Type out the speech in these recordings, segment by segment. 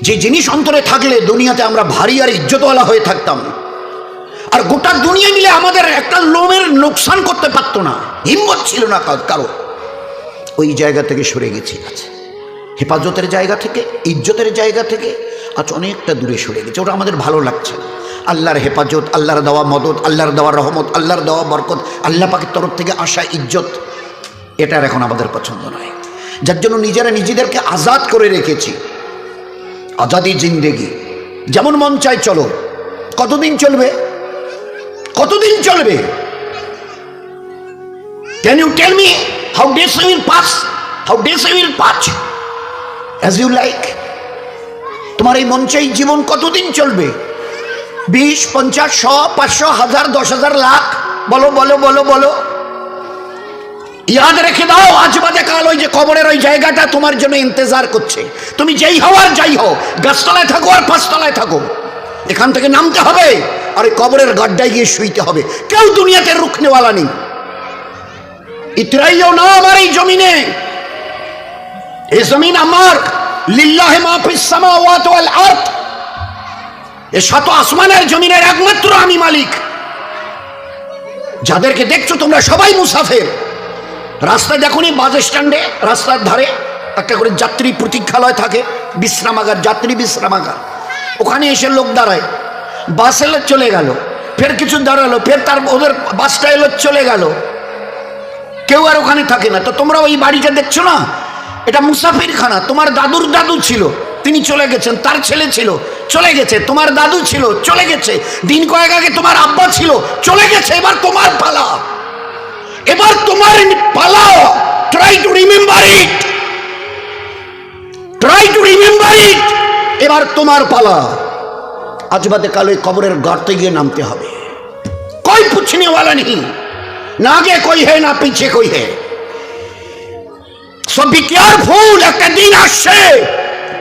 যে জিনিস অন্তরে থাকলে দুনিয়াতে আমরা ভারী আর ইজ্জতওয়ালা হয়ে থাকতাম, আর গোটা দুনিয়া মিলে আমাদের একটা লোমের নোকসান করতে পারতো না, হিম্মত ছিল না কারো। ওই জায়গা থেকে সরে গেছি, আছে হেফাজতের জায়গা থেকে, ইজ্জতের জায়গা থেকে আজ অনেকটা দূরে সরে গেছে। ওটা আমাদের ভালো লাগছে না। আল্লাহর হেফাজত, আল্লাহর দেওয়া মদত, আল্লাহর দেওয়া রহমত, আল্লাহর দেওয়া বরকত, আল্লাহ পাকের তরফ থেকে আসা ইজ্জত, এটার এখন আমাদের পছন্দ নয়। যার জন্য নিজেরা নিজেদেরকে আজাদ করে রেখেছি। আজাদি জিন্দেগি, যেমন মন চায় চলো। কতদিন চলবে? কতদিন চলবে? Can you tell me how days will pass? How days will pass as you like? তোমার এই মন চাই জীবন কতদিন চলবে? 20, 50, 100, 500, 1000, 10,000, লাখ? বলো বলো বলো বলো। ইয়াদ রেখে দাও, আজ বাদে কাল ওই যে কবরের ওই জায়গাটা তোমার জন্য ইন্তজার করছে। তুমি যেই হও আর যাই হও, গাছতলায় থাকো আর পাঁচতলায় থাকো, এখান থেকে নামতে হবে আর ওই কবরের গাড্ডায় গিয়ে শুইতে হবে। কেউ দুনিয়াতে রুখনেওয়ালা নেই। ইতরাইও না আমার এই জমিনে, এই জমিন আমার। লিল্লাহি মা ফিস সামাওয়াতি ওয়াল আরদ, এই শত আসমানের জমিনের একমাত্র আমি মালিক। যাদেরকে দেখছো তোমরা সবাই মুসাফির। রাস্তায় দেখুনি বাস স্ট্যান্ডে রাস্তার ধারে একটা করে যাত্রী প্রতীক্ষালয় থাকে, বিশ্রামাগার, যাত্রী বিশ্রামাগার। ওখানে এসে লোক দাঁড়ায়, বাস এলো চলে গেল, ফের কিছু দাঁড়ালো, ফের তার ওদের বাসটা এলো চলে গেল, কেউ আর ওখানে থাকে না। তো তোমরা ওই বাড়িটা দেখছো না, এটা মুসাফিরখানা। তোমার দাদুর দাদু ছিল, তিনি চলে গেছেন, তার ছেলে ছিল চলে গেছে, তোমার দাদু ছিল চলে গেছে, দিন কয়েক আগে তোমার আব্বা ছিল চলে গেছে, এবার তোমার পালা, এবার তোমার পালা। Try to remember it, try to remember it. এবার তোমার পালা। আজ বাদে কাল ওই কবরের গর্তে গিয়ে নামতে হবে। कोई पूछने वाला नहीं, ना आगे कोई है ना पीछे कोई है। सो बी केयरफुल, একটা দিন আসছে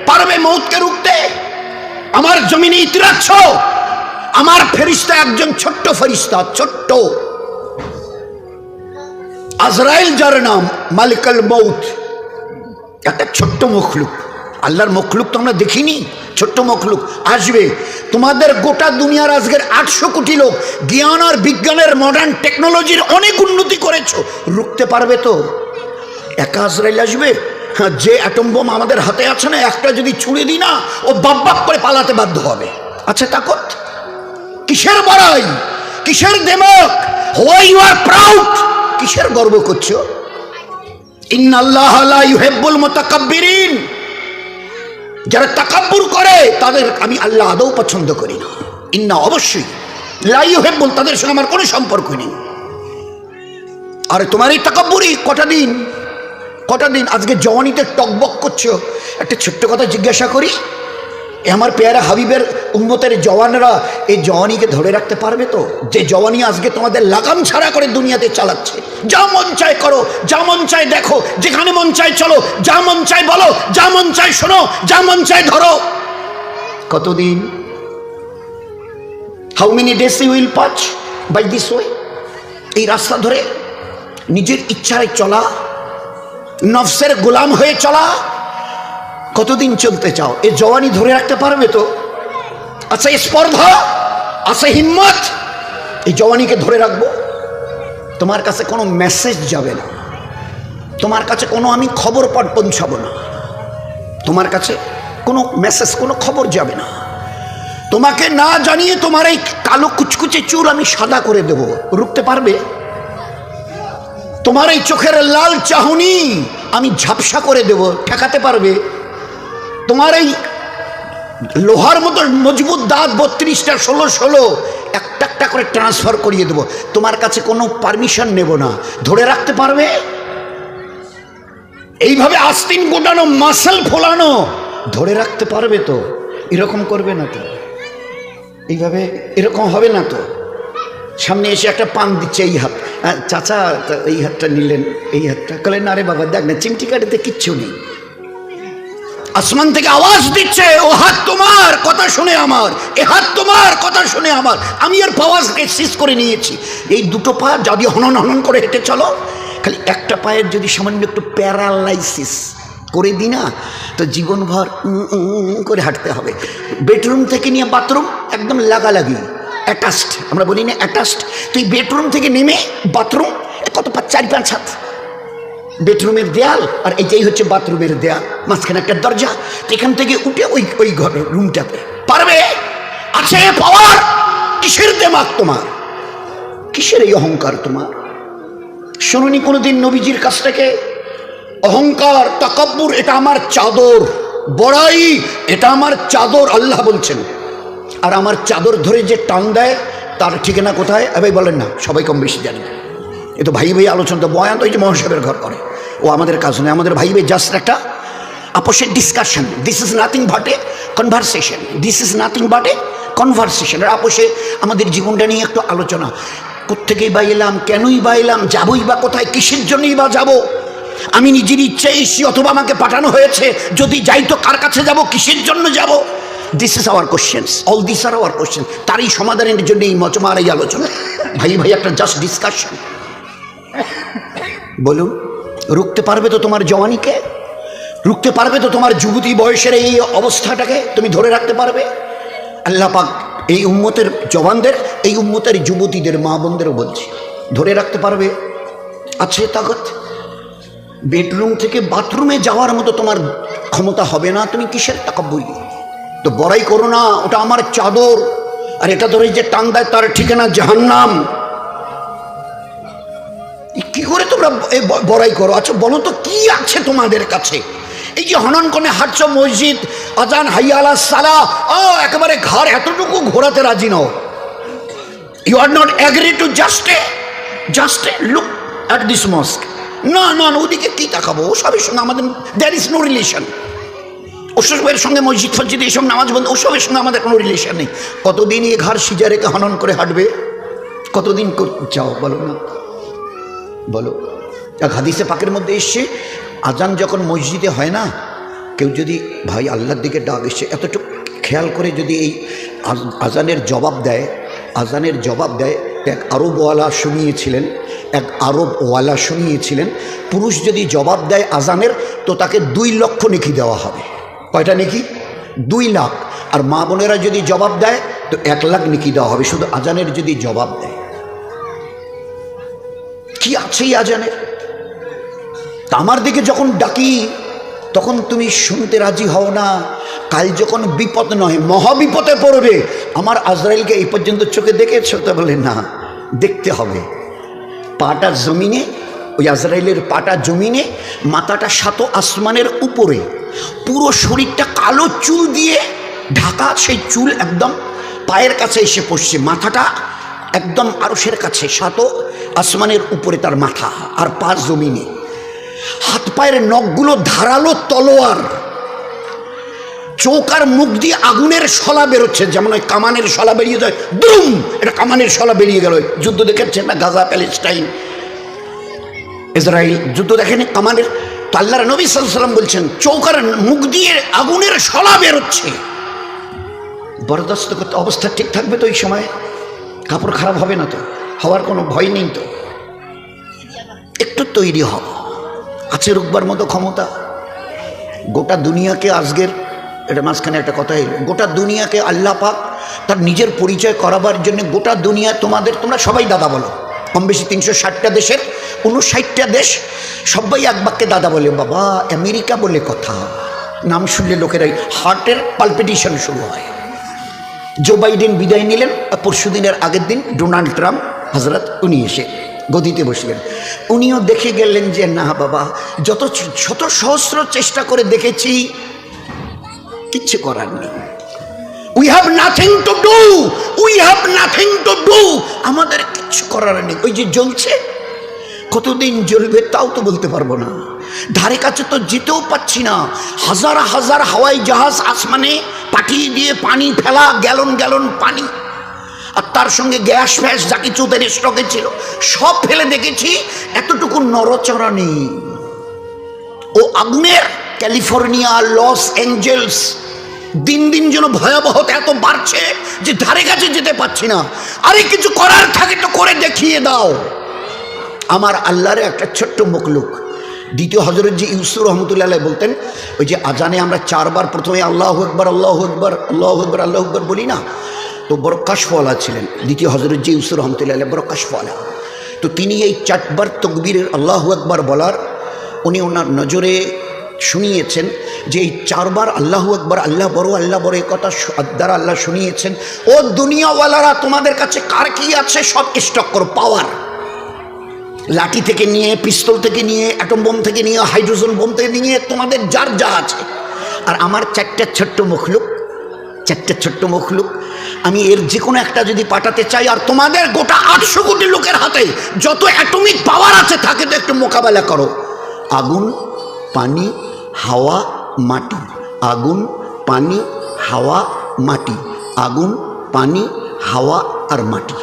পারবে মৌতকে রুখতে। আমার জমিনে ইতিরাচ্ছ, আমার ফেরেশতা একজন ছোট্ট ফেরেশতা, ছোট্ট আজরাইল, যার নাম মালিকুল মৌত, একটা ছোট্ট মখলুক। আল্লাহর মখলুক তো আমরা দেখিনি, ছোট্ট মখলুক আসবে। তোমাদের গোটা দুনিয়ার আজকের 800 কোটি লোক জ্ঞান আর বিজ্ঞানের মডার্ন টেকনোলজির অনেক উন্নতি করেছো, রুখতে পারবে তো? একা আজরাইল আসবে? হ্যাঁ, যে অ্যাটম বোম আমাদের হাতে আছে না, একটা যদি ছুঁড়ে দিই না, ও বাপ বাপ করে পালাতে বাধ্য হবে। আচ্ছা তাকত কিসের বড়াই, কিসের দেমক? হোয়াই ইউ আর প্রাউড, কিসের গর্ব করছো? ইন্নাল্লাহা লা ইউহিব্বুল মুতাকাব্বিরিন, যারা তাকাব্বুর করে তাদের আমি আল্লাহ আদৌ পছন্দ করি না। ইন্না, অবশ্যই, লা ইউহিব্বুল, তাদের সঙ্গে আমার কোনো সম্পর্ক নেই। আরে তোমার এই তাকাব্বুরি কটা দিন, কটা দিন? আজকে জওয়ানিতে টকবক করছো। একটা ছোট্ট কথা জিজ্ঞাসা করি, আমার পেয়ারা হাবিবের উম্মতের জওয়ানরা এই জওয়ানিকে ধরে রাখতে পারবে তো? যে জওয়ানি আজকে তোমাদের লাগাম ছাড়া করে দুনিয়াতে চালাচ্ছে। যা মন চায় করো, যা মন চায় দেখো, যেখানে মন চায় চলো, যা মন চায় বলো, যা মন চায় শোনো, যা মন চায় ধরো। কতদিন? How many days you will pass by this way? এই রাস্তা ধরে নিজের ইচ্ছায় চলা, নফসের গোলাম হয়ে চলা, কতদিন চলতে চাও? এই জওয়ানি ধরে রাখতে পারবে তো? আচ্ছা স্পর্ধা, আচ্ছা হিম্মত, এই জওয়ানিকে ধরে রাখবো? তোমার কাছে কোনো মেসেজ যাবে না, তোমার কাছে কোনো আমি খবর পৌঁছাবো না, তোমার কাছে কোনো মেসেজ, কোনো খবর যাবে না। তোমাকে না জানিয়ে তোমার এই কালো কুচকুচে চুল আমি সাদা করে দেব, রুখতে পারবে? তোমার এই চোখের লাল চাহনি আমি ঝাপসা করে দেব, ঠেকাতে পারবে? তোমার এই লোহার মতো মজবুত দাঁত 32টা 16 একটা একটা করে ট্রান্সফার করিয়ে দেব, তোমার কাছে কোনো পারমিশন নেব না, ধরে রাখতে পারবে? এইভাবে আস্তিন গোটানো, মাসল ফোলানো, ধরে রাখতে পারবে তো? এরকম করবে না তো? এইভাবে এরকম হবে না তো? সামনে এসে একটা পান দিচ্ছে, এই হাত, চাচা এই হাতটা নিলেন, এই হাতটা কলেন, আরে বাবা দেখ না চিমটি কাটিতে কিচ্ছু নেই। আসমান থেকে আওয়াজ দিচ্ছে, ও হাত তোমার কথা শুনে আমার, এ হাত তোমার কথা শুনে আমার, আমি আর পাওয়াজকে শেষ করে নিয়েছি। এই দুটো পা যদি হনন হনন করে হেঁটে চলো, খালি একটা পায়ের যদি সামান্য একটু প্যারালাইসিস, করে দিই না, তো জীবনভর করে হাঁটতে হবে। বেডরুম থেকে নিয়ে বাথরুম একদম লাগালাগি, অ্যাটাচড, আমরা বলি না অ্যাটাচড। তুই বেডরুম থেকে নেমে বাথরুম কত 4-5 হাত, বেডরুমের দেয়াল আর এইটাই হচ্ছে বাথরুমের দেয়াল, মাঝখানে একটা দরজা। তো এখান থেকে উঠে ওই ঘর রুমটাতে পারবে? আছে পাওয়ার? কিসের দেমাগ তোমার? কিসের এই অহংকার তোমার? শুনুনি কোনোদিন নবীজির কাছ থেকে অহংকার, তাকাব্বুর এটা আমার চাদর, বড়াই এটা আমার চাদর, আল্লাহ বলছেন। আর আমার চাদর ধরে যে টান দেয় তার ঠিকানা কোথায়? ভাই বলেন না, সবাই কম বেশি জানি। এ তো ভাই ভাই আলোচনা, তো বয়ান তো এই যে মহাসাবের ঘর করে, ও আমাদের কাজ নয়। আমাদের ভাই ভাই জাস্ট একটা আপোষের discussion. This is nothing but a conversation, this is nothing but a conversation. আপোষে আমাদের জীবনটা নিয়ে একটু আলোচনা। কোত্থেকেই বা এলাম, কেনই বা এলাম, যাবই বা কোথায়, কিসের জন্যই বা যাব? আমি নিজের ইচ্ছে এসেছি অথবা আমাকে পাঠানো হয়েছে? যদি যাই তো কার কাছে যাব, কিসের জন্য যাব? This is our questions, all this are our question. তারই সমাধানের জন্য এই মজমার এই আলোচনা। ভাই ভাই একটা জাস্ট ডিসকাশন। বলুন, রুখতে পারবে তো তোমার জওয়ানিকে? রুখতে পারবে তো তোমার যুবতী বয়সের এই অবস্থাটাকে তুমি ধরে রাখতে পারবে? আল্লাহ পাক এই উম্মতের জওয়ানদের, এই উম্মতের যুবতীদের, মা বোনদেরও বলছি, ধরে রাখতে পারবে? আছে তাকত? বেডরুম থেকে বাথরুমে যাওয়ার মতো তোমার ক্ষমতা হবে না, তুমি কিসের তাকাব্বুর? তো বড়াই করো না, ওটা আমার চাদর, আর এটা ধরে যে টান দেয় তার ঠিকানা জাহান্নাম। কি করে তোমরা বড়াই করো? আচ্ছা বলো তো কি আছে তোমাদের কাছে? এই যে হনন কোণে হাঁটছ, মসজিদ, আজান, হাইয়া আলাস সালাহ, একেবারে ঘর এতটুকু ঘোরাতে রাজি নও। You are not agree to just look at this mosque. না না, ওদিকে কি তাকাবো? ওসবের সঙ্গে আমাদের দ্যার ইজ নো রিলেশন। ওসবের সঙ্গে মসজিদ ফসজিদ এইসব নামাজ বন্ধ, ওসবের সঙ্গে আমাদের কোনো রিলেশন নেই। কতদিন এই ঘর সিজা রেখে হনন করে হাঁটবে? কতদিন চাও বলো না, বলো। এক হাদিসে পাকের মধ্যে এসছে, আজান যখন মসজিদে হয় না, কেউ যদি ভাই আল্লাহর দিকে ডাক এসছে, এতটুকু খেয়াল করে যদি এই আজানের জবাব দেয়, এক আরবওয়ালা শুনিয়েছিলেন, পুরুষ যদি জবাব দেয় আজানের, তো তাকে 2 লক্ষ নেকি দেওয়া হবে। কয়টা নেকি? 2 লাখ। আর মা বোনেরা যদি জবাব দেয় তো 1 লাখ নেকি দেওয়া হবে, শুধু আজানের যদি জবাব দেয়। কি আছে এই আজানের? তা আমার দিকে যখন ডাকি তখন তুমি শুনতে রাজি হও না। কাল যখন বিপদ নয় মহাবিপদে পড়বে, আমার আজরাইলকে এই পর্যন্ত চোখে দেখেছো? তো বলে না, দেখতে হবে। পাটা জমিনে, ওই আজরাইলের পাটা জমিনে, মাথাটা 7 আসমানের উপরে, পুরো শরীরটা কালো চুল দিয়ে ঢাকা, সেই চুল একদম পায়ের কাছে এসে পড়ছে, মাথাটা একদম আরশের কাছে, 7 আসমানের উপরে তার মাথা, আর পা জমিনে। হাত পায়ের নখগুলো ধারালো তলোয়ার, চোখ আর মুখ দিয়ে আগুনের শলা বেরোচ্ছে, যেমন ওই কামানের শলা বেরিয়ে যায়, দুম, এটা কামানের শলা বেরিয়ে গেল। যুদ্ধ দেখেছেন না, গাজা, প্যালেস্টাইন, ইসরায়েল যুদ্ধ দেখেন কামানের? তো আল্লাহর নবী সাল্লাল্লাহু আলাইহি ওয়াসাল্লাম বলছেন, চোখ আর মুখ দিয়ে আগুনের শলা বেরোচ্ছে। বরদাস্ত করতে অবস্থা ঠিক থাকবে তো? এই সময় কাপড় খারাপ হবে না তো? হওয়ার কোনো ভয় নেই তো? একটু তৈরি হও, আছে রুকবার মতো ক্ষমতা। গোটা দুনিয়াকে আজকের, এটা মাঝখানে একটা কথা এলো, গোটা দুনিয়াকে আল্লাহ পাক তার নিজের পরিচয় করাবার জন্য, গোটা দুনিয়া তোমরা সবাই দাদা বলো, কম বেশি 360টা দেশের 59টা দেশ, সবাই এক বাক্যে দাদা বলে। বাবা আমেরিকা বলে কথা, নাম শুনলে লোকেরাই হার্টের পালপিটেশন শুরু হয়। জো বাইডেন বিদায় নিলেন, পরশুদিনের আগের দিন ডোনাল্ড ট্রাম্প হজরত উনি এসে গদিতে বসলেন। উনিও দেখে গেলেন যে না বাবা, যত শত সহস্র চেষ্টা করে দেখেছি, কিচ্ছু করার নেই। We have nothing to do, আমাদের কিচ্ছু করার নেই। ওই যে জ্বলছে, কতদিন জ্বলবে তাও তো বলতে পারবো না, ধারে কাছে তো যেতেও পাচ্ছি না। হাজার হাজার হাওয়াই জাহাজ আসমানে পাঠিয়ে দিয়ে পানি ফেলা, গ্যালন পানি, আর তার সঙ্গে গ্যাস ফ্যাস যা কিছু ওদের স্টকে ছিল সব ফেলে দেখেছি, এতটুকু নড়চড়া নেই। ও আগ্নেয় ক্যালিফোর্নিয়া, লস অ্যাঞ্জেলস দিন দিন যেন ভয়াবহতা এত বাড়ছে যে ধারে কাছে যেতে পারছি না। আরে কিছু করার থাকে তো করে দেখিয়ে দাও। আমার আল্লাহর একটা ছোট্ট মখলুক, দ্বিতীয় হজরত জি ইউসুফ রহমতুল্লাহ বলতেন, ওই যে আজানে আমরা 4 বার প্রথমে আল্লাহু আকবার আল্লাহু আকবার আল্লাহু আকবার আল্লাহু আকবার বলি না, তো বড় কাশফওয়ালা ছিলেন দ্বিতীয় হজরত জি ইউসুফ রহমতুল্লাহ, বড় কাশফওয়ালা। তো তিনি এই 4 বার তকবীরের আল্লাহু আকবার বলার উনি ওনার নজরে শুনিয়েছেন যে এই 4 বার আল্লাহু আকবার আল্লাহ বড় এই কথা দ্বারা আল্লাহ শুনিয়েছেন, ও দুনিয়াওয়ালারা তোমাদের কাছে কার কি আছে সব স্টক করো, পাওয়ার, লাঠি থেকে নিয়ে, পিস্তল থেকে নিয়ে, অ্যাটম বোম থেকে নিয়ে, হাইড্রোজেন বোম থেকে নিয়ে, তোমাদের যার যা আছে। আর আমার 4টা ছোট্ট মখলুক, আমি এর যে কোনো একটা যদি পাঠাতে চাই, আর তোমাদের গোটা 800 কোটি লোকের হাতে যত অ্যাটমিক পাওয়ার আছে থাকে, তো একটু মোকাবেলা করো। আগুন, পানি, হাওয়া, মাটি, আগুন, পানি, হাওয়া, মাটি, আগুন, পানি, হাওয়া আর মাটি।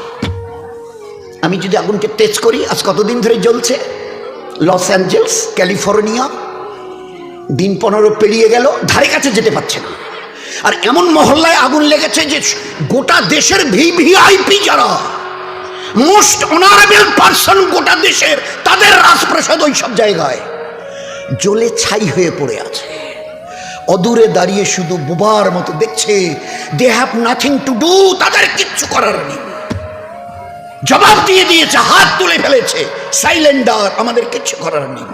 আমি যদি আগুনকে তেজ করি, আজ কতদিন ধরে জ্বলছে? লস অ্যাঞ্জেলস, ক্যালিফোর্নিয়া, দিন 15 পেরিয়ে গেল, ধারে কাছে যেতে পারছে না। আর এমন মহল্লায় আগুন লেগেছে যে গোটা দেশের ভিভিআইপি যারা মোস্ট অনারেবল পারসন গোটা দেশের, তাদের রাজপ্রাসাদ ওই সব জায়গায় জ্বলে ছাই হয়ে পড়ে আছে। অদূরে দাঁড়িয়ে শুধু বোবার মতো দেখছে, they have nothing to do, তাদের কিচ্ছু করার নেই। জবাব দিয়ে দিয়েছে, হাত তুলে ফেলেছে, সাইলেন্ডার, আমাদের কিচ্ছু করার নেই।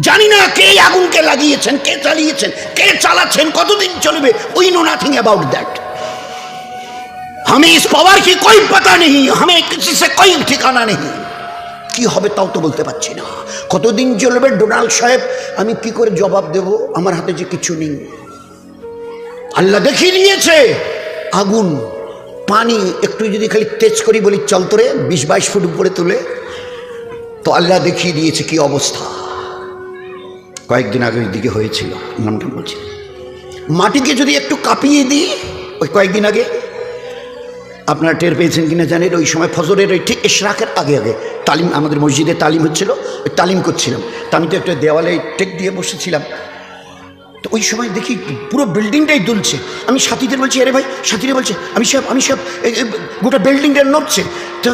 জানি না কে আগুনকে লাগিয়েছেন, কে চালিয়েছেন, কে চালাচ্ছেন, কতদিন চলবে, we know nothing about that. हमें इस पावर की कोई पता नहीं, हमें किसी से कोई ठिकाना नहीं। কি হবে তাও তো বলতে পারছি না, কতদিন চলবে। ডোনাল্ড সাহেব, আমি কি করে জবাব দেব, আমার হাতে যে কিছু নেই। আল্লাহ দেখিয়ে দিয়েছে, আগুন, পানি, একটু যদি খালি তেজ করি বলি চল তোরে 20-22 ফুট উপরে তুলে, তো আল্লাহ দেখিয়ে দিয়েছে কি অবস্থা। কয়েকদিন আগে ওই দিকে হয়েছিল, নামটা বলছি, মাটিকে যদি একটু কাঁপিয়ে দিই, ওই কয়েকদিন আগে আপনারা টের পেয়েছেন কিনা জানেন, ওই সময় ফজরের ওই ঠিক ইশরাকের আগে তালিম, আমাদের মসজিদে তালিম হচ্ছিল, ওই তালিম করছিলাম, তা আমি তো একটা দেওয়ালে টেক দিয়ে বসেছিলাম। তো ওই সময় দেখি পুরো বিল্ডিংটাই দুলছে। আমি সাথীদের বলছি, আরে ভাই, সাথীরা বলছে আমি সব গোটা বিল্ডিংটা নড়ছে। তো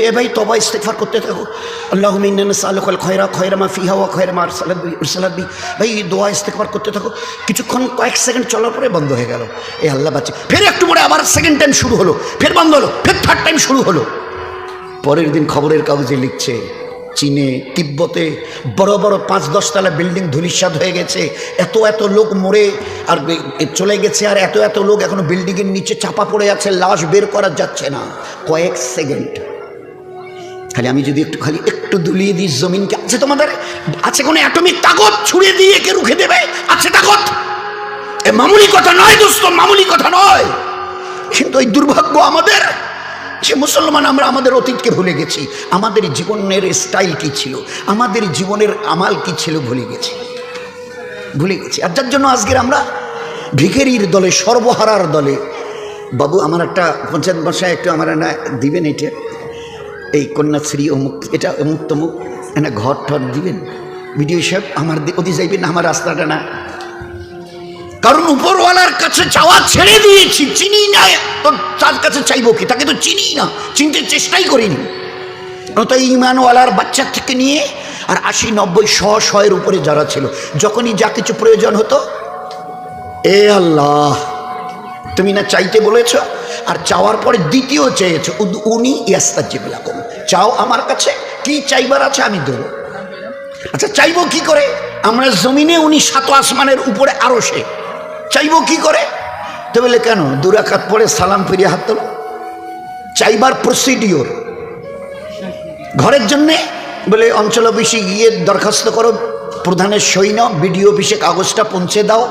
এ ভাই তবা ইস্তেগফার করতে থাকো, আল্লাহুম্মা ইন্না নাসআলুকাল খায়রা মা ফিহা ওয়া খায়রা মা আরসালাত বি, ভাই দোয়া ইস্তেগফার করতে থাকো। কিছুক্ষণ কয়েক সেকেন্ড চলার পরে বন্ধ হয়ে গেল, এ আল্লাহ বাঁচে। ফের একটু পরে আবার সেকেন্ড টাইম শুরু হলো, ফের বন্ধ হলো, ফের থার্ড টাইম শুরু হলো। পরের দিন খবরের কাগজে লিখছে, চীনে, তিব্বতে বড় বড় 5-10 তলা বিল্ডিং ধূলিসাৎ হয়ে গেছে, এত লোক মরে আর চলে গেছে, আর এত লোক এখনো বিল্ডিংয়ের নিচে চাপা পড়ে আছে, লাশ বের করা যাচ্ছে না। কয়েক সেকেন্ড, খালি আমি যদি একটু দুলিয়ে দিই জমিনকে, আছে তোমাদের, আছে কোনো অ্যাটমিক তাকত ছুড়ে দিয়ে কে রুখে দেবে? আছে তাকত? এ মামুলি কথা নয় দোস্ত, মামুলি কথা নয়। কিন্তু এই দুর্ভাগ্য আমাদের যে মুসলমান, আমরা আমাদের অতীতকে ভুলে গেছি, আমাদের জীবনের স্টাইল কি ছিল, আমাদের জীবনের আমাল কি ছিল ভুলে গেছি। আর যার জন্য আজকের আমরা ভিখারির দলে, সর্বহারার দলে। বাবু, আমার একটা পঞ্চায়েত বাসায় একটু আমার না দিবেন, এটা এই কন্যাশ্রী অমুক, এটা অমুক তমুক, এনে ঘর ঠর দিবেন, ভিডিও সাহেব আমার ওদি যাইবেন না, আমার রাস্তাটা না। কারণ উপরওয়ালার কাছে চাওয়া ছেড়ে দিয়েছি, চিনি না তো তার কাছে চাইবো কি, তাকে তো চিনি না, চিনতে চেষ্টাই করিনি। তো ইমানওয়ালার বাচ্চা থেকে নিয়ে আর 80-90-100-100-এর উপরে যারা ছিল, যখনই যা কিছু প্রয়োজন হতো, এ আল্লাহ তুমি না চাইতে বলেছ, আর চাওয়ার পরে দ্বিতীয় চেয়েছ, উনি ইয়াস্তাজিব লাকুম, চাও আমার কাছে, কি চাইবার আছে আমি দেবো। আচ্ছা চাইবো কি করে? আমরা জমিনে, উনি 7 আসমানের উপরে আরশে, চাইবো কি করে? তো বলে কেন, 2 রাকাত পরে সালাম ফিরিয়ে হাত তোলো, চাইবার প্রসিডিওর। ঘরের জন্যে বলে অঞ্চল অফিসে গিয়ে দরখাস্ত করো, প্রধানের সই নাও, বিডিও অফিসে কাগজটা পৌঁছে দাও,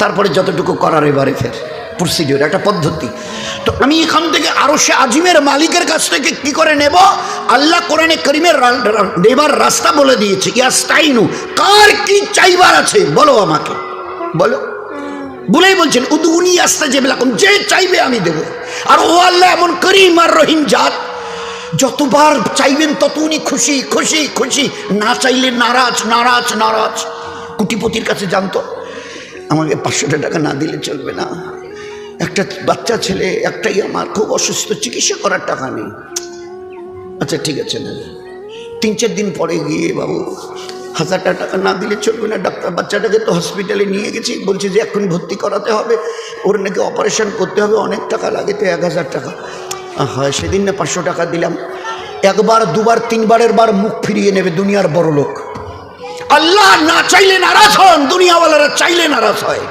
তারপরে যতটুকু করার এবারে ফের প্রসিডিওর, একটা পদ্ধতি। তো আমি এখান থেকে আরশে আজিমের মালিকের কাছ থেকে কি করে নেব? আল্লাহ কোরআনে কারীমের নেবার রাস্তা বলে দিয়েছে, ইয়াস্তাইনু, কার কি চাইবার আছে বলো আমাকে, বলো। বলেই বলছেন উদউনি আস্তাজিব লাকুম, যে চাইবে আমি দেব। আর ও আল্লাহ এমন করিম আর রহিম জাত, যতবার চাইবেন তত উনি খুশি খুশি খুশি, না চাইলে নারাজ নারাজ নারাজ। কোটিপতির কাছে জানতো, আমাকে 500 টাকা না দিলে চলবে না, একটা বাচ্চা ছেলে একটাই আমার, খুব অসুস্থ, চিকিৎসা করার টাকা নেই। আচ্ছা ঠিক আছে না, 3-4 দিন পরে গিয়ে, বাবু 1000 টাকা না দিলে চলবে না। ডাক্তার বাচ্চাটাকে তো হসপিটালে নিয়ে গেছি, বলছে যে এখন ভর্তি করাতে হবে, ওর নাকি অপারেশন করতে হবে, অনেক টাকা লাগে, তো 1000 টাকা। হয় সেদিন না 500 টাকা দিলাম। একবার দুবার তিনবারের বার মুখ ফিরিয়ে নেবে দুনিয়ার বড় লোক। আল্লাহ না চাইলে নারাজ হন, দুনিয়াওয়ালারা চাইলে নারাজ হয়।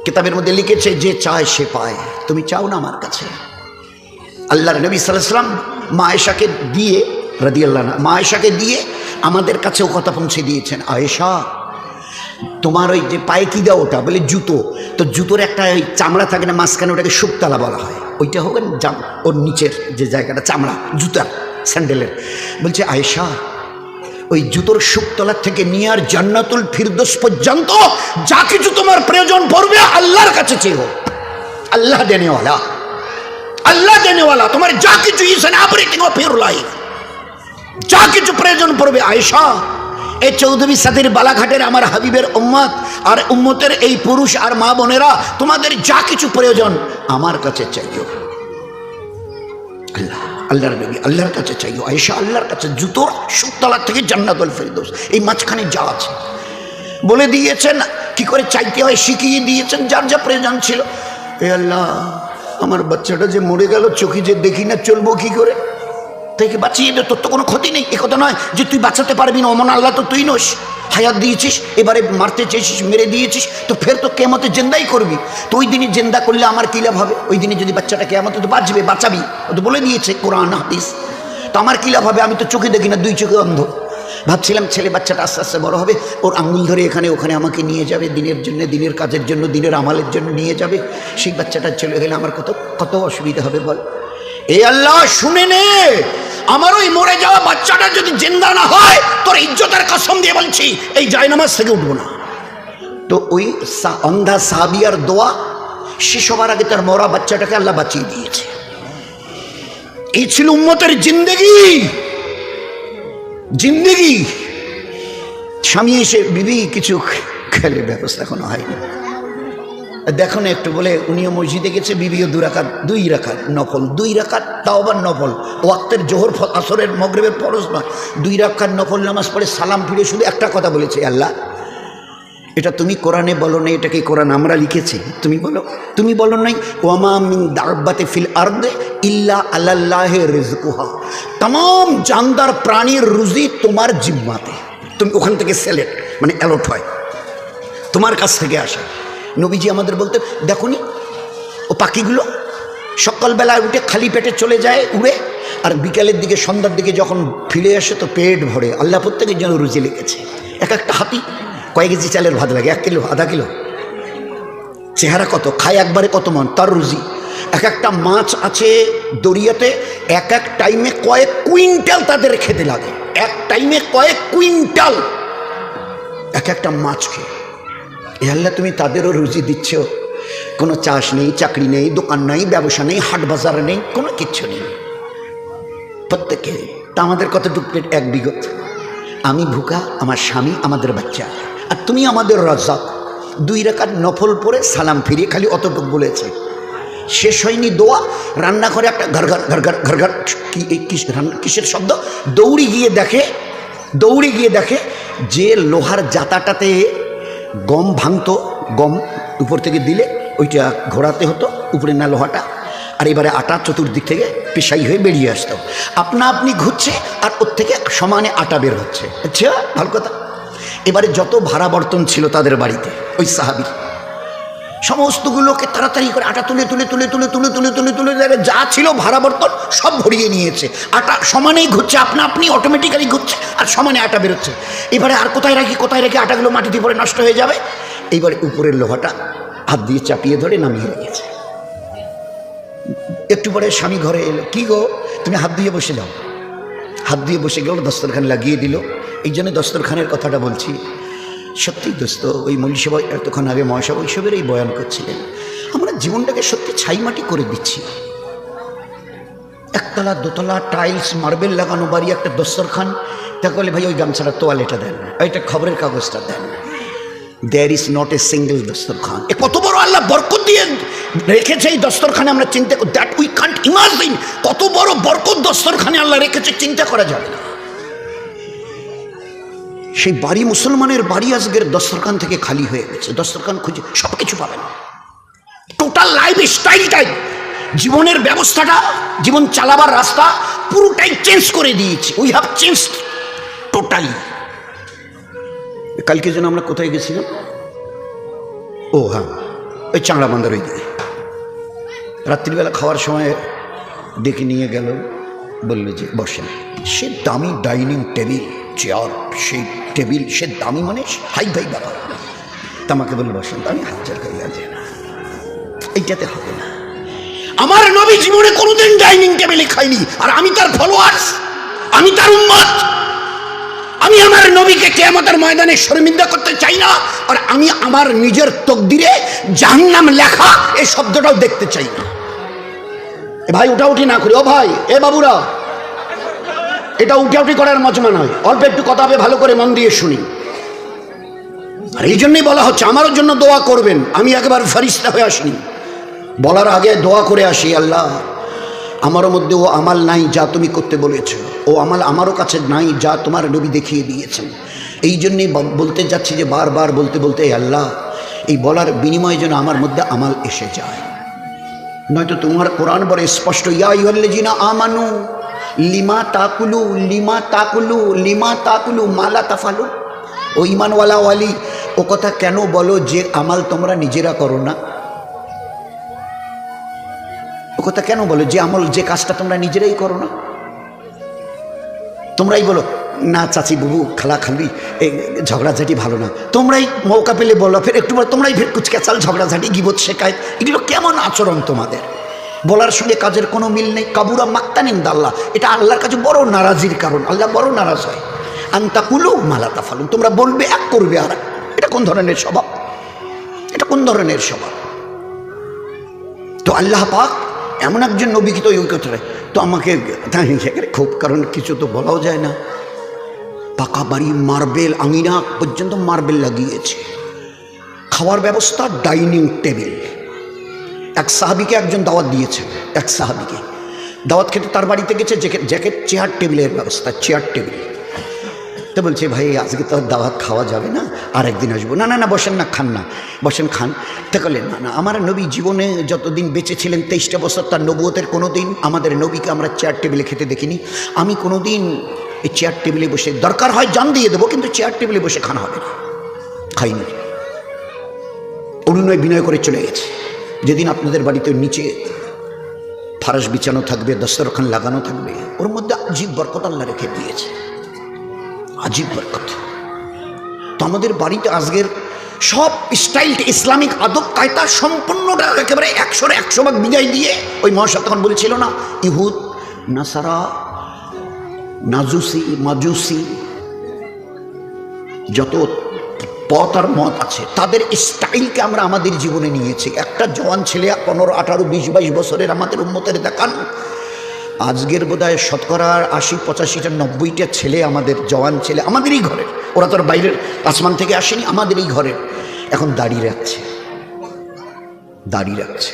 কিতাবের মধ্যে লিখেছে যে চায় সে পায়। তুমি চাও না আমার কাছে? আল্লাহর নবী সাল্লাল্লাহু আলাইহি ওয়াসাল্লাম মা আয়েশাকে দিয়ে রাদিয়াল্লাহু আনহা, মা আয়েশাকে দিয়ে আমাদের কাছেও কথা পৌঁছে দিয়েছেন। আয়েশা, তোমার ওই যে পায়ে কি দাও? ওটা বলে জুতো। তো জুতোর একটা ওই চামড়া থাকে না মাঝখানে, ওটাকে শুকতলা বলা হয়। ওইটা হবে ওর নিচের যে জায়গাটা চামড়া জুতার স্যান্ডেলের। বলছে আয়েশা, ওই জুতোর শুকতলার থেকে নিয়ে আর জান্নাতুল ফিরদৌস পর্যন্ত যা কিছু তোমার প্রয়োজন পড়বে আল্লাহর কাছে চেয়েও। আল্লাহ দেনেওয়ালা, আল্লাহ দেনেওয়ালা। তোমার যা কিছু is an everything of your life, যা কিছু প্রয়োজন পড়বে। আয়েশা, এই চৌধুরী সাথীর বালাঘাটের আমার হাবিবের উম্মত আর উম্মতের এই পুরুষ আর মা বোনেরা, তোমাদের যা কিছু প্রয়োজন আমার কাছে চাইও। আল্লাহ, আল্লাহর নবী আল্লাহর কাছে চাইও। আয়েশা আল্লাহর কাছে, জুতোর শুকতলার থেকে জান্নাতুল ফিরদৌস, এই মাঝখানে যা আছে বলে দিয়েছেন। কি করে চাইতে হয় শিখিয়ে দিয়েছেন, যার যা প্রয়োজন ছিল। এ আল্লাহ, আমার বাচ্চাটা যে মরে গেল, চোখে যে দেখি না, চলবো কি করে? তাইকে বাঁচিয়ে দে, তোর তো কোনো ক্ষতি নেই। এ কথা নয় যে তুই বাঁচাতে পারবি না, অমন আল্লাহ তো তুই নোস। হায়াত দিয়েছিস, এবারে মারতে চেয়েছিস, মেরে দিয়েছিস, তো ফের তো কেয়ামতে জেন্দাই করবি। তো ওই দিনই জেন্দা করলে আমার কি লাভ হবে? ওই দিনে যদি বাচ্চাটা কেয়ামতে তো বাঁচবে, বাঁচাবি, ও তো বলে দিয়েছে কোরআন হাদিস। তো আমার কি লাভ হবে? আমি তো চোখে দেখি না, 2 চোখে অন্ধ। ভাবছিলাম ছেলে বাচ্চাটা আস্তে আস্তে বড় হবে, ওর আঙ্গুল ধরে এখানে ওখানে আমাকে নিয়ে যাবে, দিনের জন্য, দিনের কাজের জন্য, দিনের আমালের জন্য নিয়ে যাবে। সেই বাচ্চাটা চলে গেলে আমার কত কত অসুবিধা হবে বল। এ আল্লাহ, শুনে নে, আমার ওই মরে যাওয়া বাচ্চাটা যদি জিন্দা না হয়, তোর ইজ্জতের কসম দিয়ে বলছি, এই জায়নামাজ থেকে উঠবো না। তো ওই অন্ধা সাহাবিয়ার দোয়া শেষ হবার আগে তার মরা বাচ্চাটাকে আল্লাহ বাঁচিয়ে দিয়েছে। এই ছিল উম্মতের জিন্দেগি। জিন্দেগি। স্বামী এসে, বিবি কিছু খেলে, ব্যবস্থা এখনো হয়নি, দেখো না একটু, বলে উনিও মসজিদে গেছে, বিবিও 2 রাকাত, 2 রাকাত নফল, 2 রাকাত, তাও আবার নফল। ওয়াক্তের জোহর আসরের মগরিবের ফরজ নয়, 2 রাকাত নফল নামাজ পড়ে সালাম ফিরে শুধু একটা কথা বলেছে, আল্লাহ এটা তুমি কোরআনে বলো না, এটাকে কোরআন আমরা লিখেছি, তুমি বলো। তুমি বলো নাই ওয়ামা মিন দাব্বাতিন ফিল আরদি ইল্লা আলাল্লাহি রিজকুহা, तमाम জানদার প্রাণীর রুজি তোমার জিম্মাতে। তুমি ওখান থেকে সিলেক্ট, মানে অ্যালট হয়, তোমার কাছ থেকে আসে। নবীজি আমাদের বলতে, দেখো নি ও পাখিগুলো সকালবেলায় উঠে খালি পেটে চলে যায় উড়ে, আর বিকালের দিকে সন্ধ্যার দিকে যখন ফিরে আসে তো পেট ভরে। আল্লাহ প্রত্যেকের জন্য রুজি লিখেছে। এক একটা হাতি কয়েক কেজি চালের ভাত লাগে, 1 কিলো, আধা কিলো, চেহারা কত, খায় একবারে কত মন, তার রুজি। এক একটা মাছ আছে দরিয়াতে, এক এক টাইমে কয়েক কুইন্টাল তাদের খেতে লাগে, এক টাইমে কয়েক কুইন্টাল এক একটা মাছকে। এ আল্লাহ, তুমি তাদেরও রুজি দিচ্ছ। কোনো চাষ নেই, চাকরি নেই, দোকান নেই, ব্যবসা নেই, হাট বাজার নেই, কোনো কিচ্ছু নেই প্রত্যেকে। তা আমাদের কতটুকু প্লেট? 1 বিঘত। আমি ভুকা, আমার স্বামী, আমাদের বাচ্চা, আর তুমি আমাদের রাজ্জাক। 2 রাকাত নফল পরে সালাম ফিরিয়ে খালি অতটুক বলেছে। শেষ হয়নি দোয়া, রান্নাঘরে একটা ঘর ঘর ঘর ঘর ঘর ঘর, কিসের শব্দ? দৌড়ে গিয়ে দেখে যে লোহার জাতাটাতে গম ভাঙতো, গম উপর থেকে দিলে ওইটা ঘোরাতে হতো, উপরে না লোহাটা, আর এবারে আটা চতুর্দিক থেকে পেশাই হয়ে বেরিয়ে আসতো। আপনা আপনি ঘুরছে আর ওর থেকে সমানে আটা বের হচ্ছে। আচ্ছা, ভালো কথা। এবারে যত ভাড়া বর্তন ছিল তাদের বাড়িতে, ওই সাহাবী সমস্তগুলোকে তাড়াতাড়ি করে আটা তুলে তুলে তুলে তুলে তুলে তুলে তুলে তুলে যা ছিল ভাড়া বর্তন সব ভরিয়ে নিয়েছে। আটা সমানেই ঘুরছে, আপনা আপনি অটোমেটিক্যালি ঘুরছে, আর সমানে আটা বেরোচ্ছে। এবারে আর কোথায় রাখি আটাগুলো মাটিতে পড়ে নষ্ট হয়ে যাবে। এইবারে উপরের লোহাটা হাত দিয়ে চাপিয়ে ধরে নামিয়ে রেখেছে। একটু পরে স্বামী ঘরে এলো, কি গো তুমি হাত দিয়ে বসে যাও। হাত দিয়ে বসে গেল, দস্তরখান লাগিয়ে দিল। এই জন্য দস্তরখানের কথাটা বলছি। সত্যি দোস্ত, ওই মৌলভী সাহেব এতক্ষণ আগে মহাসভা উৎসবের এই বয়ান করছিলেন, আমরা জীবনটাকে সত্যি ছাইমাটি করে দিচ্ছি। 1 তলা 2 তলা টাইলস মার্বেল লাগানো বাড়ি, একটা দস্তরখান, তাকে বলে ভাই ওই গামছাটা তোয়ালেটা দেন, ওইটা খবরের কাগজটা দেন। There is not a single দস্তরখান। এ কত বড় আল্লাহ বরকত দিয়ে রেখেছে এই দস্তরখানে, আমরা চিন্তা করি, দ্যাট উই কান্ট ইমাজিন। কত বড় বরকত দস্তরখানে আল্লাহ রেখেছে, চিন্তা করা যাবে না। সেই বাড়ি, মুসলমানের বাড়ি আজকের দস্তরখান থেকে খালি হয়ে গেছে। দস্তরখান খুঁজে সব কিছু পাবেন, টোটাল লাইফ স্টাইলটাই, জীবনের ব্যবস্থাটা, জীবন চালাবার রাস্তা পুরোটাই চেঞ্জ করে দিয়েছি। We have change totally. কালকে যেন আমরা কোথায় গেছিলাম? ও হ্যাঁ, ওই চাংড়া বান্দার ওই দিকে। রাত্রিবেলা খাওয়ার সময় ডেকে নিয়ে গেল, বললো যে বসেন। সে দামি ডাইনিং টেবিল, চেয়ার, সেই টেবিল, সে দামি মানে হাই ফাই ব্যাপার। তা আমাকে বললো বসেন। আমি হাজার খাইয়া যে না, এইটাতে হবে না। আমার নবী জীবনে কোনোদিন ডাইনিং টেবিলে খাইনি, আর আমি তার ফলোয়ার্স, আমি তার উম্মত। আমি আমার নবীকে কিয়ামতের ময়দানে শর্মিন্দা করতে চাই না, আর আমি আমার নিজের তকদিরে জাহান্নাম লেখা এই শব্দটাও দেখতে চাই না। এ ভাই উঠাউঠি না করি, ও ভাই, এ বাবুরা, এটা উঠাউঠি করার মজমা নয়। অল্প একটু কথা হবে, ভালো করে মন দিয়ে শুনি। আর এই জন্যই বলা হচ্ছে আমারও জন্য দোয়া করবেন। আমি একবার ফেরেশতা হয়ে আসিনি, বলার আগে দোয়া করে আসি, আল্লাহ আমারও মধ্যে ও আমাল নাই যা তুমি করতে বলেছ, ও আমাল আমারও কাছে নাই যা তোমার নবী দেখিয়ে দিয়েছেন। এই জন্যই বলতে যাচ্ছি যে বারবার বলতে বলতে আল্লাহ এই বলার বিনিময়ে যেন আমার মধ্যে আমাল এসে যায়। নয়তো তোমার কোরআন বড় স্পষ্ট, ইয়া আইয়ুহাল্লাযীনা আমানু লিমা তাকুলু লিমা তাকুলু লিমা তাকুলু মালা তাফালু। ও ইমানওয়ালা ওয়ালি, ও কথা কেন বলো যে আমাল তোমরা নিজেরা করো না? ও কথা কেন বলো যে আমল, যে কাজটা তোমরা নিজেরাই করো না? তোমরাই বলো না চাচি বুবু খালা খালি ঝগড়াঝাটি ভালো না, তোমরাই মৌকা পেলে বলো, ফের একটু বলো তোমরাই ফের কুচকেচাল ঝগড়াঝাটি গিবত শেখায়। এগুলো কেমন আচরণ তোমাদের? বলার সঙ্গে কাজের কোনো মিল নেই। কাবুরা মাক্তানিন দাল্লাহ, এটা আল্লাহর কাছে বড় নারাজির কারণ। আল্লাহ বড় নারাজ হয়। আন্তাকুলু মালা তাফালুন, তোমরা বলবে এক করবে আর এক। এটা কোন ধরনের স্বভাব? এটা কোন ধরনের স্বভাব? তো আল্লাহ পাক এমন একজন নবীকে তো ওই কথাটা তো আমাকে খুব, কারণ কিছু তো বলাও যায় না। পাকা বাড়ি, মার্বেল, আঙিনা পর্যন্ত মার্বেল লাগিয়েছে। খাওয়ার ব্যবস্থা, ডাইনিং টেবিল। এক সাহাবিকে একজন দাওয়াত দিয়েছে, এক সাহাবিকে দাওয়াত খেতে তার বাড়িতে গেছে, জ্যাকেট চেয়ার টেবিলের ব্যবস্থা, চেয়ার টেবিল। তো বলছে ভাই আজকে তো দাওয়াত খাওয়া যাবে না, আর একদিন আসবো। না না না বসেন না, খান না, বসেন খান। তা করলেন না না, আমার নবী জীবনে যতদিন বেঁচে ছিলেন 23টা বছর, তার নবুয়তের কোনো দিন আমাদের নবীকে আমরা চেয়ার টেবিলে খেতে দেখিনি। আমি কোনো দিন এই চেয়ার টেবিলে বসে, দরকার হয় জান দিয়ে দেবো, কিন্তু চেয়ার টেবিলে বসে খানা হবে না। খাইনি, অনুনয় বিনয় করে চলে গেছে। যেদিন আপনাদের বাড়িতে নিচে ফারাশ বিছানো থাকবে, দস্তরখান লাগানো থাকবে, ওর মধ্যে আজীব বরকত আল্লাহ রেখে দিয়েছে, আজীব বরকত। তো আমাদের বাড়িতে আজকের সব স্টাইলটা, ইসলামিক আদব কায়দা সম্পূর্ণটা একেবারে 100% বিদায় দিয়ে, ওই মহাশয় তখন বলছিল না, ইহুদ নাসারা নাজুসি মাজুসি যত পথ আর মত আছে, তাদের স্টাইলকে আমরা আমাদের জীবনে নিয়েছি। একটা জওয়ান ছেলে 15, 18, 20, 22 বছরের আমাদের উম্মতের দেখান, আজকের বোধহয় শতকরা 80, 85, 90টা ছেলে আমাদের জওয়ান ছেলে আমাদেরই ঘরের, ওরা তো আর বাইরের আসমান থেকে আসেনি, আমাদেরই ঘরের, এখন দাড়ি রাখছে, দাড়ি রাখছে,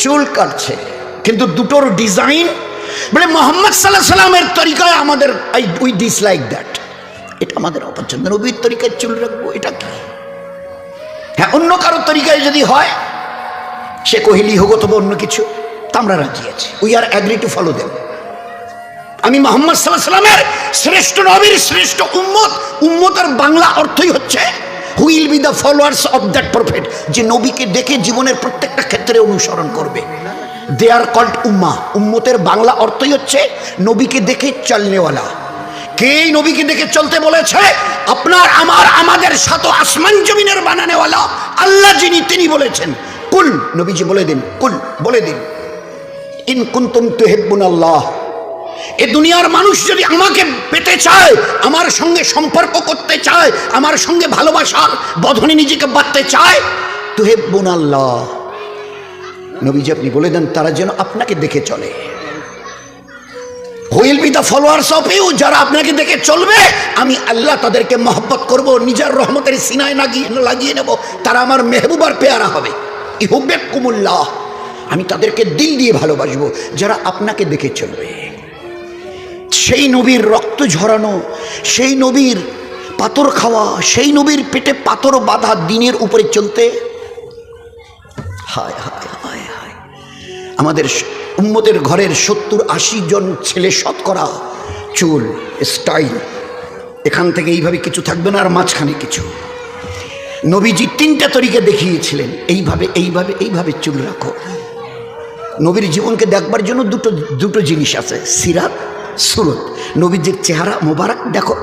চুল কাটছে, কিন্তু দুটোর ডিজাইন বলে মোহাম্মদ সাল্লাল্লাহু আলাইহি সাল্লামের তরিকায় আমাদের, উই ডিসলাইক দ্যাট, এটা আমাদের অপছন্দ। নবীর তরিকায় চুল রাখবো, এটা কি? হ্যাঁ, অন্য কারোর তরিকায় যদি হয়, সে কোহেলি হোক অথবা অন্য কিছু, তা আমরা রাজি আছি, we are agree to follow them. আমি মোহাম্মদ সাল্লাল্লাহু আলাইহি সাল্লামের শ্রেষ্ঠ নবীর শ্রেষ্ঠ উম্মত। উম্মতের বাংলা অর্থই হচ্ছে who will be the followers of that prophet, যে নবীকে দেখে জীবনের প্রত্যেকটা ক্ষেত্রে অনুসরণ করবে। দে আর কল্ড উম্মাহ। উম্মতের বাংলা অর্থই হচ্ছে নবীকে দেখে চলনেওয়ালা। কে নবীকে দেখে চলতে বলেছে? আপনার আমার আমাদের সাত আসমান জমিনের বানানেওয়ালা আল্লাহ যিনি, তিনি বলেছেন কুল, নবীজি বলে দিন, কুল বলে দিন, ইন কুনতুম তুহিব্বুনাল্লাহ, এ দুনিয়ার মানুষ যদি আমাকে পেতে চায়, আমার সঙ্গে সম্পর্ক করতে চায়, আমার সঙ্গে ভালোবাসার বন্ধনে নিজেকে বাঁধতে চায়, তুহিব্বুনাল্লাহ, নবীজি আপনি বলে দেন তারা যেন আপনাকে দেখে চলে। Will be the followers of you, যারা আপনাকে দেখে চলবে, আমি আল্লাহ তাদেরকে মহব্বত করব, নিজের রহমতের সিনায় লাগিয়ে নেব, তারা আমার মেহবুবার পেয়ারা হবে। ইহুব্বিকুমুল্লাহ, আমি তাদেরকে দিল দিয়ে ভালোবাসবো যারা আপনাকে দেখে চলবে। সেই নবীর রক্ত ঝরানো, সেই নবীর পাথর খাওয়া, সেই নবীর পেটে পাথর বাঁধা দিনের উপরে চলতে। হায় হায় হায় হায়, আমাদের উম্মতের ঘরের 70-80 জন ছেলে শতকরা চুল স্টাইল, এখান থেকে এইভাবে কিছু থাকবে না, আর মাঝখানে কিছু। নবীজি 3টা তরিকা দেখিয়েছিলেন, এইভাবে এইভাবে এইভাবে চুল রাখো। নবীর জীবনকে দেখবার জন্য দুটো জিনিস আছে, সিরাত, সুরত। নবীজির চেহারা মোবারক দেখো,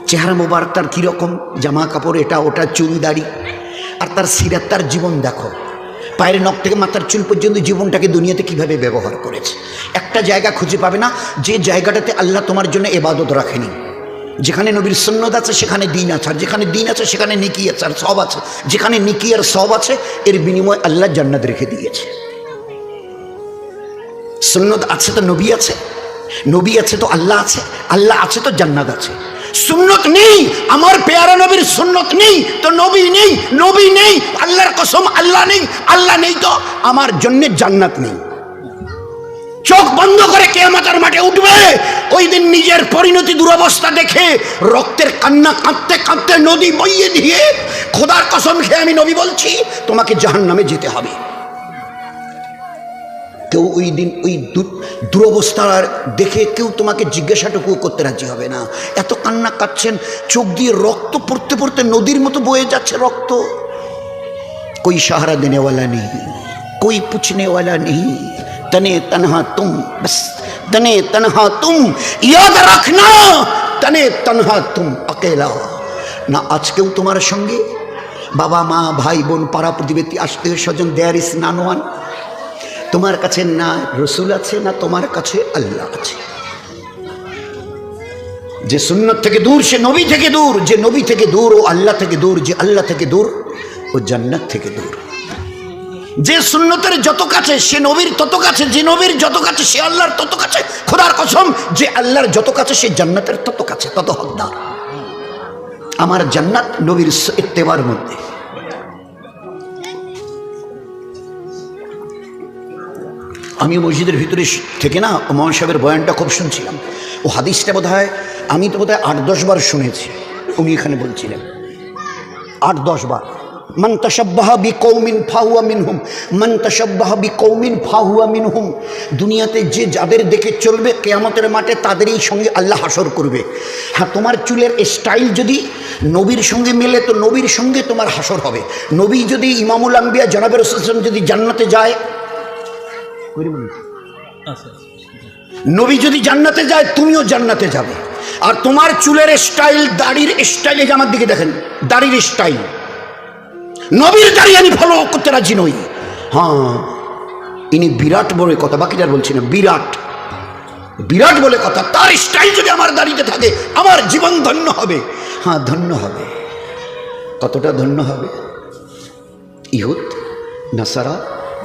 চেহারা মোবারক তার কীরকম, জামা কাপড় এটা ওটা, চুল দাড়ি। আর তার সিরাত, তার জীবন দেখো, পায়ের নখ থেকে মাথার চুল পর্যন্ত জীবনটাকে দুনিয়াতে কিভাবে ব্যবহার করেছে। একটা জায়গা খুঁজে পাবে না যে জায়গাটাতে আল্লাহ তোমার জন্য ইবাদত রাখেনি। যেখানে নবীর সুন্নত আছে সেখানে দিন আছে, আর যেখানে দিন আছে সেখানে নেকি আছে আর সব আছে। যেখানে নেকি আর সব আছে এর বিনিময়ে আল্লাহ জান্নাত রেখে দিয়েছে। সুন্নত আছে তো নবী আছে, নবী আছে তো আল্লাহ আছে, আল্লাহ আছে তো জান্নাত আছে। সুন্নত নেই, আমার পেয়ারা নবীর সুন্নত নেই তো নবী নেই, নবী নেই আল্লাহর কসম আল্লাহ নেই, আল্লাহ নেই তো আমার জন্য জান্নাত নেই। চোখ বন্ধ করে কিয়ামতের মাঠে উঠবে, ওই দিন নিজের পরিণতি দুরবস্থা দেখে রক্তের কান্না কাঁদতে কাঁদতে নদী বইয়ে দিয়ে, খোদার কসম খেয়ে আমি নবী বলছি, তোমাকে জাহান্নামে যেতে হবে। কেউ ওই দিন ওই দুরবস্থা দেখে কেউ তোমাকে জিজ্ঞাসাটুকু করতে রাজি হবে না। এত কান্না কাঁদছেন, চোখ দিয়ে রক্ত পড়তে পড়তে নদীর মতো বয়ে যাচ্ছে রক্ত। कोई सहारा देने वाला नहीं, कोई पूछने वाला नहीं, तने तन्हा तुम, बस तने तन्हा तुम, याद रखना तने तन्हा तुम अकेला। ना आज केउ तुम्हारे संगे, बाबा मा भाई बोन पाड़ा प्रतिवेशी आत्मीय स्वजन, देयर इज नन वन। তোমার কাছে না রসুল আছে না তোমার কাছে আল্লাহ আছে। যে সুন্নত থেকে দূর সে নবী থেকে দূর, যে নবী থেকে দূর ও আল্লাহ থেকে দূর, যে আল্লাহ থেকে দূর ও জান্নাত থেকে দূর। যে সুন্নতের যত কাছে সে নবীর তত কাছে, যে নবীর যত কাছে সে আল্লাহর তত কাছে। খোদার কসম, যে আল্লাহর যত কাছে সে জান্নাতের তত কাছে, তত হকদার। আমার জান্নাত নবীর ইত্তেবার মধ্যে। আমি মসজিদের ভিতরে থেকে না মোহন সাহেবের বয়ানটা খুব শুনছিলাম। ও হাদিসটা বোধহয় আমি তো বোধহয় 8-10 বার শুনেছি। উনি এখানে বলছিলেন 8-10 বার, মান তাশাব্বাহা বিকৌমিন ফাহুয়া মিনহুম, মান তাশাব্বাহা বিকৌমিন ফাহুয়া মিনহুম। দুনিয়াতে যে যাদের দেখে চলবে কিয়ামতের মাঠে তাদেরই সঙ্গে আল্লাহ হাসর করবে। হ্যাঁ, তোমার চুলের স্টাইল যদি নবীর সঙ্গে মেলে তো নবীর সঙ্গে তোমার হাসর হবে। নবী যদি ইমামুল আম্বিয়া জনাবে রাসূল সাল্লাল্লাহু আলাইহি ওয়াসাল্লাম যদি জান্নাতে যায়, নবী যদি জান্নাতে যায় তুমিও জান্নাতে যাবে। আর তোমার চুলের স্টাইল, দাড়ির স্টাইল, এই যে আমার দিকে দেখেন দাড়ির স্টাইল, নবীর দাড়ি আমি ফলো করতে রাজি নই। হ্যাঁ, ইনি বিরাট বড় কথা, বাকিটার বলছি না, বিরাট বিরাট বলে কথা। তার স্টাইল যদি আমার দাড়িতে থাকে আমার জীবন ধন্য হবে। হ্যাঁ, ধন্য হবে। কতটা ধন্য হবে? ইহুদ, নাসারা,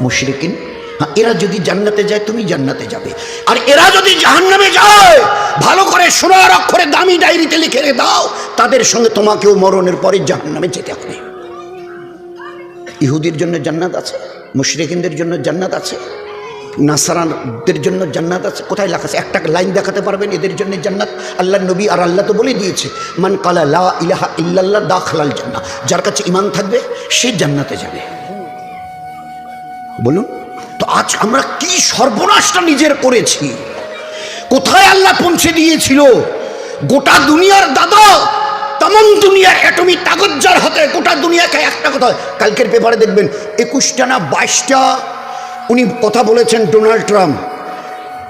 মুশরিকিন, হ্যাঁ, এরা যদি জান্নাতে যায় তুমি জান্নাতে যাবে। আর এরা যদি জাহান্নামে যায়, ভালো করে সোনার অক্ষরে দামি ডায়েরিতে লিখে দাও, তাদের সঙ্গে তোমাকেও মরণের পরে জাহান্নামে যেতে হবে। ইহুদির জন্য জান্নাত আছে, মুশরিকিনদের জন্য জান্নাত আছে, নাসারানদের জন্য জান্নাত আছে। কোথায় লেখা আছে? একটা লাইন দেখাতে পারবেন এদের জন্য জান্নাত? আল্লাহ নবী আর আল্লাহ তো বলে দিয়েছে, মান কালা লা ইলাহা ইল্লাল্লাহ দাখালাল জান্নাহ। যার কাছে ঈমান থাকবে সে জান্নাতে যাবে। বলুন তো আজ আমরা কি সর্বনাশটা নিজের করেছি? কোথায় আল্লাহ পৌঁছে দিয়েছিল? গোটা দুনিয়ার দাদা, তামাম দুনিয়ার অ্যাটমি তাগজ্জার হাতে গোটা দুনিয়াকে একটা কথা। কালকের পেপারে দেখবেন 21টা না 22টা উনি কথা বলেছেন ডোনাল্ড ট্রাম্প,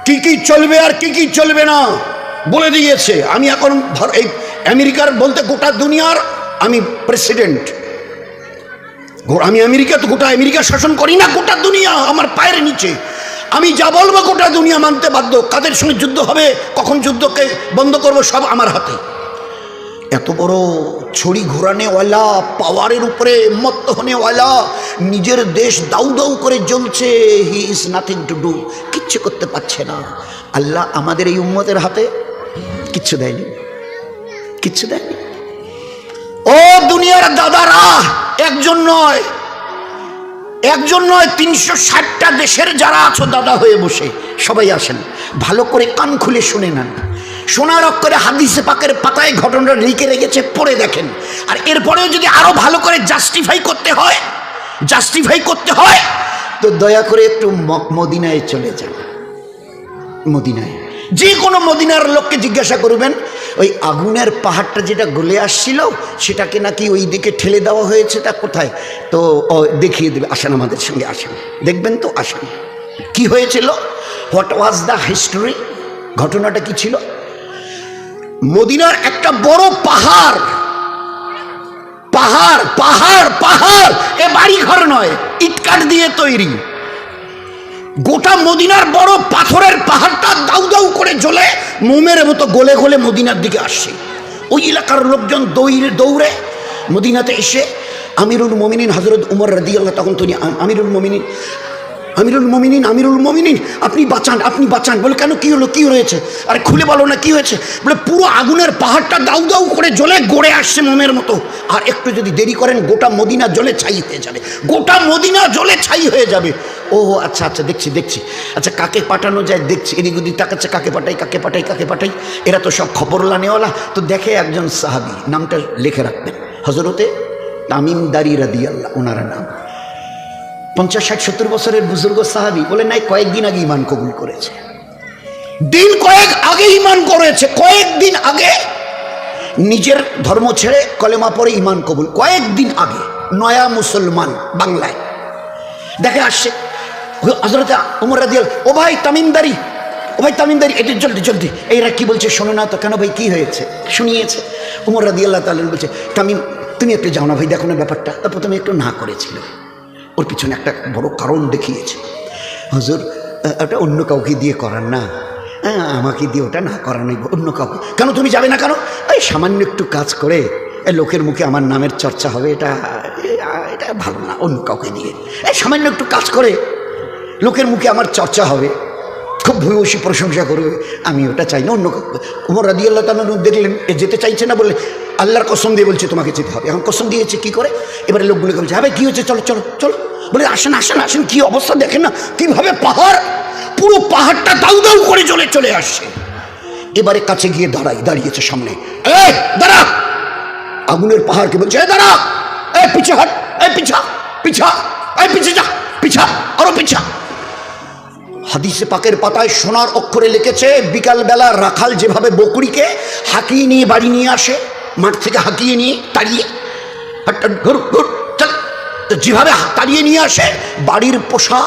কি কি চলবে আর কি কি চলবে না বলে দিয়েছে। আমি এখন এই আমেরিকার বলতে গোটা দুনিয়ার আমি প্রেসিডেন্ট, আমি আমেরিকা তো গোটা আমেরিকা শাসন করি না, গোটা দুনিয়া আমার পায়ের নিচে। আমি যা বলবো গোটা দুনিয়া মানতে বাধ্য। কাদের সঙ্গে যুদ্ধ হবে, কখন যুদ্ধকে বন্ধ করবো, সব আমার হাতে। এত বড় ছড়ি ঘোরানেওয়ালা, পাওয়ারের উপরে মত্ত হনেওয়ালা, নিজের দেশ দাউ দাউ করে জ্বলছে। He is nothing to do, কিচ্ছু করতে পারছে না। আল্লাহ আমাদের এই উম্মতের হাতে কিচ্ছু দেয়নি, কিচ্ছু দেয়নি। ও দুনিয়ার দাদারা, একজন নয়, একজন নয়, 360টা দেশের যারা আছো দাদা হয়ে বসে, সবাই আসেন, ভালো করে কান খুলে শুনে নেন। সোনার অক্ষরে হাদিসে পাকের পাতায় ঘটনাটা লিখে রেখেছে, পড়ে দেখেন। আর এরপরেও যদি আরো ভালো করে জাস্টিফাই করতে হয় তো দয়া করে একটু মদিনায় চলে যান। মদিনায় যে কোনো মদিনার লোককে জিজ্ঞাসা করবেন, ওই আগুনের পাহাড়টা যেটা গলে আসছিল সেটাকে নাকি ওই দিকে ঠেলে দেওয়া হয়েছে, তা কোথায়? তো দেখিয়ে দেবে, আসেন আমাদের সঙ্গে, আসেন দেখবেন তো, আসেন। কি হয়েছিল? What was the history? ঘটনাটা কি ছিল? মদিনার একটা বড় পাহাড়, এ বাড়ি ঘর নয়, ইটকাঠ দিয়ে তৈরি। গোটা মদিনার বড় পাথরের পাহাড়টা দাউ দাউ করে জ্বলে মোমের মতো গলে গলে মদিনার দিকে আসছে। ওই এলাকার লোকজন দৌড়ে মদিনাতে এসে আমিরুল মোমিনিন হযরত উমর রাদিয়াল্লাহু, তখন তিনি আমিরুল মোমিনিন, আপনি বাঁচান। বলে কেন, কি হলো, কি হয়েছে? আরে খুলে বলো না কি হয়েছে। বলে পুরো আগুনের পাহাড়টা দাউ দাউ করে জ্বলে গড়ে আসছে মোমের মতো, আর একটু যদি দেরি করেন গোটা মদিনা জ্বলে ছাই হয়ে যাবে। ও আচ্ছা, দেখছি। আচ্ছা কাকে পাঠানো যায় দেখছি, এদিক ওদিক তাকাচ্ছে, কাকে পাঠাই। এরা তো সব খবর লানেওয়ালা। তো দেখে একজন সাহাবী, নামটা লিখে রাখবেন, হযরতে তামিমদারি রাদিয়াল্লাহু, ওনার নাম। 50-60-70 বছরের বুজুর্গ সাহাবী। বলে নাই, কয়েকদিন আগে ঈমান কবুল করেছে, কয়েকদিন আগে নিজের ধর্ম ছেড়ে কলেমা পড়ে ঈমান কবুল, কয়েকদিন আগে, নয়া মুসলমান বাংলায়। দেখে আসছে হযরত ওমর রাদিয়াল্লাহু, ও ভাই তামিমদারি, এটা জলদি। এইরা কি বলছে শোনো না তো। কেন ভাই, কি হয়েছে? শুনিয়েছে। ওমর রাদিয়াল্লাহু তাআলা বলছে, তামিম তুমি একটু যাও না ভাই, দেখো না ব্যাপারটা। তা প্রথমে একটু না করেছিল, ওর পিছনে একটা বড় কারণ দেখিয়েছে। হুজুর ওটা অন্য কাউকে দিয়ে করার না, আমাকে দিয়ে ওটা না করানোই, অন্য কাউকে। কেন তুমি যাবে না কেন? এই সামান্য একটু কাজ করে লোকের মুখে আমার নামের চর্চা হবে, এটা ভালো না, অন্য কাউকে দিয়ে। এই সামান্য একটু কাজ করে লোকের মুখে আমার চর্চা হবে, খুব ভূয়সী প্রশংসা করবে, আমি ওটা চাই না, অন্য কাউকে। ওমর রাদিয়াল্লাহু তাআলা দেখলেন এ যেতে চাইছে না, বললে আল্লাহর কসম দিয়ে বলছে তোমাকে যেতে হবে। এখন কসম দিয়েছে কি করে? এবারে লোকগুলোকে বলছে, হ্যাঁ ভাই কি হয়েছে, চলো। বলে আসেন, কি অবস্থা দেখেন না, কিভাবে পুরো পাহাড়টা দাউ দাউ করে চলে আসছে। এবারে কাছে গিয়ে দাঁড়িয়েছে সামনে, দাঁড়া। আগুনের পাহাড়কে বলছে, দাঁড়া, পিছে হাট, পিছা, আরো পিছা। হাদিসে পাকের পাতায় সোনার অক্ষরে লিখেছে, বিকালবেলা রাখাল যেভাবে বকরিকে হাঁকিয়ে নিয়ে বাড়ি নিয়ে আসে, মাঠ থেকে হাঁকিয়ে নিয়ে তাড়িয়ে, যেভাবে তাড়িয়ে নিয়ে আসে বাড়ির পোষা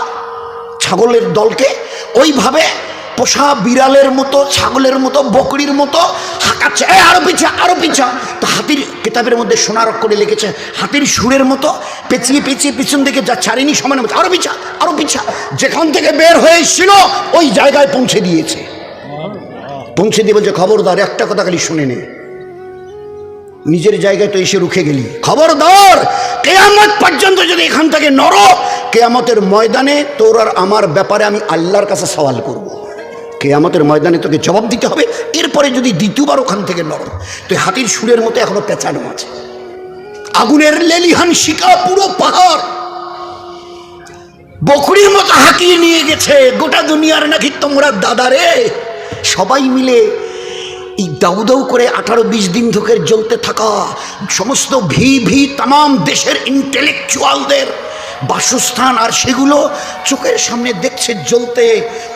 ছাগলের দলকে, ওইভাবে পোষা বিড়ালের মতো, ছাগলের মতো, বকরির মতো হাঁকাচ্ছে, আরো পিছা। তো হাতির কিতাবের মধ্যে সোনার অক্ষরে লিখেছে, হাতির সুরের মতো পেঁচিয়ে পিছন দিকে যা ছাড়েনি সমান, আরো পিছা। যেখান থেকে বের হয়ে এসেছিল ওই জায়গায় পৌঁছে দিয়ে বলছে, খবরদার, একটা কথা খালি শুনে নে, নিজের জায়গায় তো এসে রুখে গেলি, খবরদার কিয়ামত পর্যন্ত যদি এখান থেকে নড়ো, কিয়ামতের ময়দানে তোর আর আমার ব্যাপারে আমি আল্লাহর কাছে সওয়াল করব। কিয়ামতের ময়দানে তোকে জবাব দিতে হবে। এরপরে যদি দ্বিতীয়বার ওখান থেকে নড়ো, তুই হাতির সুরের মতো এখনো পেঁচানো আছে। আগুনের লেলিহান শিকা, পুরো পাহাড় বকরির মতো হাঁকিয়ে নিয়ে গেছে। গোটা দুনিয়ার নাকি তোমরা দাদারে সবাই মিলে এই দাউ দাউ করে 18-20 দিন ধরে জ্বলতে থাকা সমস্ত তাম দেশের ইন্টেলেকচুয়ালদের বাসস্থান, আর সেগুলো চোখের সামনে দেখছে জ্বলতে,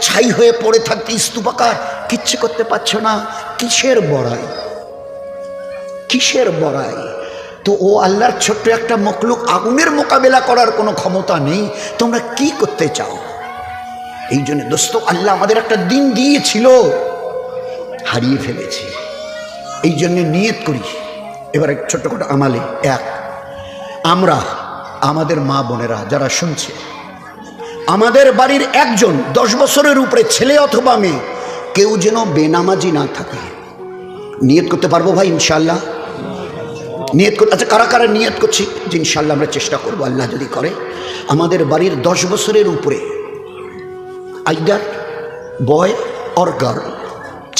ছাই হয়ে পড়ে থাকতে স্তূপাকার, কিচ্ছু করতে পারছো না। কিসের বড়াই? তো ও আল্লাহর ছোট্ট একটা মখলুক, আগুনের মোকাবেলা করার কোনো ক্ষমতা নেই, তোমরা কি করতে চাও? এই জন্য দোস্ত, আল্লাহ আমাদের একটা দিন দিয়েছিল, হারিয়ে ফেলেছি। এই জন্য নিয়ত করি এবার ছোট্ট আমালে, আমরা আমাদের মা বোনেরা যারা শুনছে, আমাদের বাড়ির একজন 10 বছরের উপরে ছেলে অথবা মেয়ে কেউ যেন বেনামাজি না থাকে। নিয়ত করতে পারবো ভাই ইনশাল্লাহ? নিয়ত করতে, আচ্ছা কারা নিয়ত করছি যে ইনশাল্লাহ আমরা চেষ্টা করবো, আল্লাহ যদি করে। আমাদের বাড়ির 10 বছরের উপরে, আইদার বয় অর গার্ল,